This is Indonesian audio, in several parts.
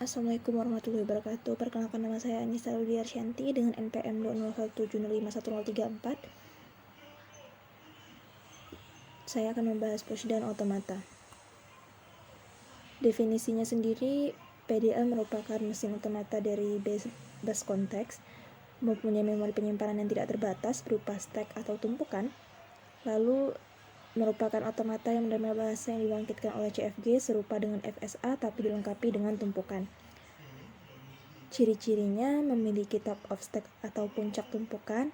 Assalamualaikum warahmatullahi wabarakatuh. Perkenalkan, nama saya Anissa Ludiarsyanti dengan NPM 201705134. Saya akan membahas push dan otomata. Definisinya sendiri, PDA merupakan mesin otomata dari bus context, mempunyai memori penyimpanan yang tidak terbatas berupa stack atau tumpukan, lalu merupakan otomata yang menerima bahasa yang dibangkitkan oleh CFG serupa dengan FSA tapi dilengkapi dengan tumpukan. Ciri-cirinya memiliki top of stack atau puncak tumpukan,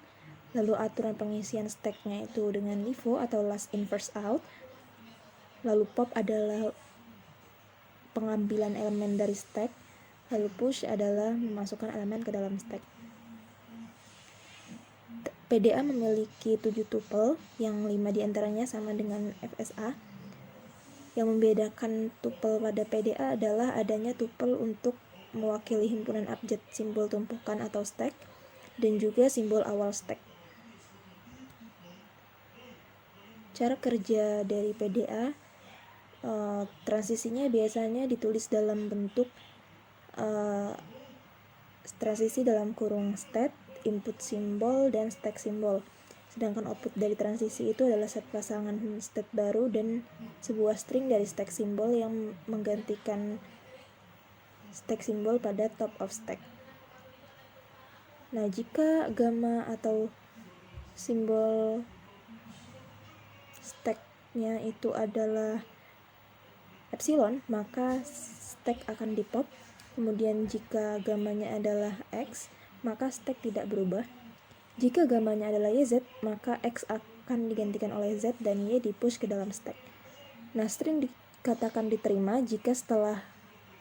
lalu aturan pengisian stacknya itu dengan LIFO atau last in first out, lalu pop adalah pengambilan elemen dari stack, lalu push adalah memasukkan elemen ke dalam stack. PDA memiliki 7 tuple, yang 5 diantaranya sama dengan FSA. Yang membedakan tuple pada PDA adalah adanya tuple untuk mewakili himpunan abjad simbol tumpukan atau stack, dan juga simbol awal stack. Cara kerja dari PDA, transisinya biasanya ditulis dalam bentuk transisi dalam kurung state, input simbol, dan stack simbol. Sedangkan output dari transisi itu adalah set pasangan state baru dan sebuah string dari stack simbol yang menggantikan stack simbol pada top of stack. Nah, jika gamma atau simbol stacknya itu adalah epsilon, maka stack akan di-pop. Kemudian jika gamanya adalah X, maka stack tidak berubah. Jika gamanya adalah YZ, maka X akan digantikan oleh Z dan Y di-push ke dalam stack. Nah, string dikatakan diterima jika setelah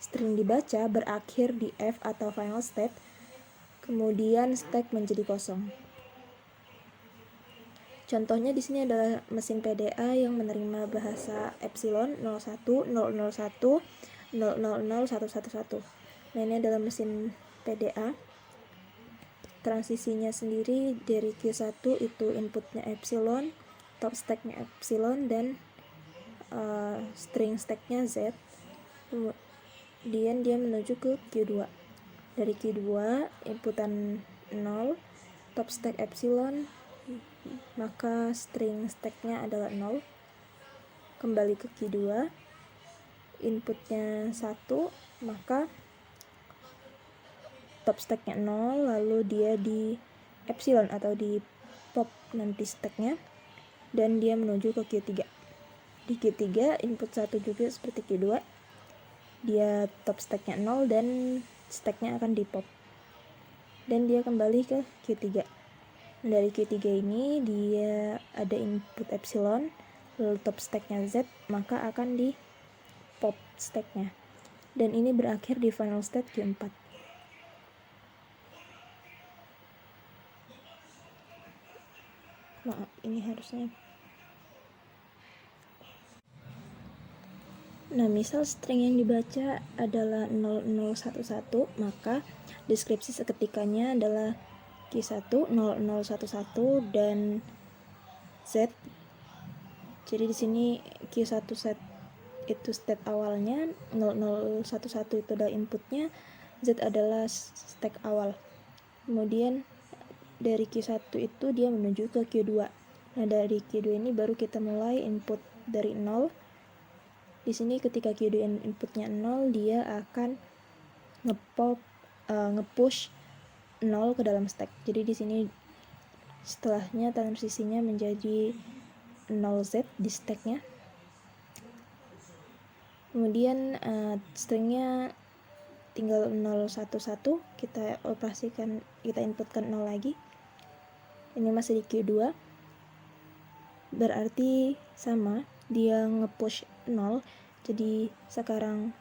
string dibaca berakhir di F atau final state, kemudian stack menjadi kosong. Contohnya di sini adalah mesin PDA yang menerima bahasa epsilon 01, 001, 000, 111. Nah, ini adalah mesin PDA. Transisinya sendiri dari Q1 itu inputnya epsilon, top stacknya epsilon, dan string stacknya Z. Kemudian dia menuju ke Q2. Dari Q2 inputan 0, top stack epsilon, maka string stacknya adalah 0. Kembali ke Q2, inputnya 1, maka top stacknya 0, lalu dia di epsilon atau di pop nanti stacknya, dan dia menuju ke Q3. Di Q3 input 1 juga seperti Q2, dia top stacknya 0 dan stacknya akan di pop, dan dia kembali ke Q3. Dari Q3 ini dia ada input epsilon, lalu top stacknya Z, maka akan di pop stacknya, dan ini berakhir di final state Q4. Maaf, ini harusnya. Nah, misal string yang dibaca adalah 0011, maka deskripsi seketikanya adalah Q1 0011 dan Z. Jadi di sini Q1 set itu state awalnya, 0011 itu adalah inputnya, Z adalah stack awal. Kemudian dari Q1 itu dia menuju ke Q2. Nah, dari Q2 ini baru kita mulai input dari 0. Di sini ketika Q2 inputnya 0, dia akan nge-push 0 ke dalam stack. Jadi di sini setelahnya transisinya menjadi 0Z di stacknya. Kemudian stringnya tinggal 011, kita operasikan, kita inputkan 0 lagi. Ini masih di Q2, berarti sama, dia nge-push 0, jadi sekarang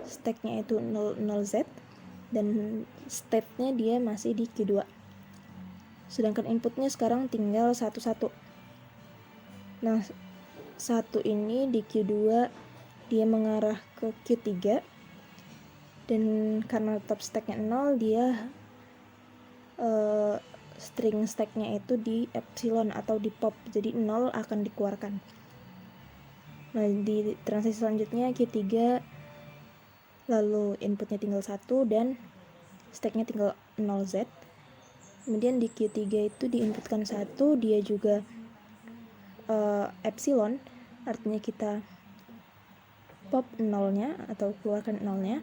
stacknya itu 00Z dan state-nya dia masih di Q2, sedangkan inputnya sekarang tinggal 11. Nah, 1 ini di Q2 dia mengarah ke Q3, dan karena top stacknya 0, dia string stacknya itu di epsilon atau di pop, jadi 0 akan dikeluarkan. Nah, di transisi selanjutnya Q3 lalu inputnya tinggal 1 dan stacknya tinggal 0z. Kemudian di Q3 itu diinputkan 1, dia juga epsilon, artinya kita pop 0-nya atau keluarkan 0-nya,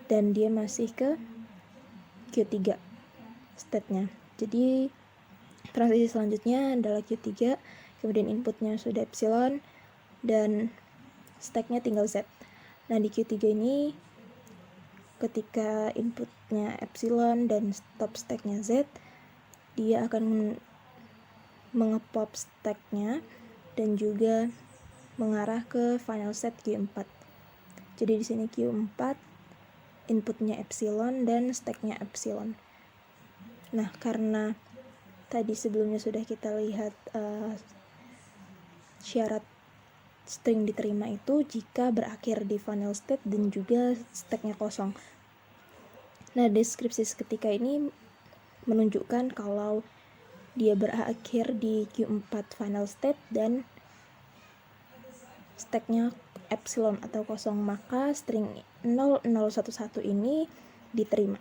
dan dia masih ke Q3 state-nya. Jadi transisi selanjutnya adalah Q3, kemudian inputnya sudah epsilon dan stacknya tinggal z. Nah di Q3 ini ketika inputnya epsilon dan top stacknya z, dia akan mengepop stacknya dan juga mengarah ke final state Q4. Jadi di sini Q4 inputnya epsilon dan stacknya epsilon. Nah karena tadi sebelumnya sudah kita lihat syarat string diterima itu jika berakhir di final state dan juga stacknya kosong. Nah deskripsi seketika ini menunjukkan kalau dia berakhir di Q4 final state dan stacknya epsilon atau kosong, maka string 0011 ini diterima.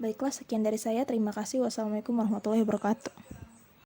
Baiklah, sekian dari saya. Terima kasih. Wassalamualaikum warahmatullahi wabarakatuh.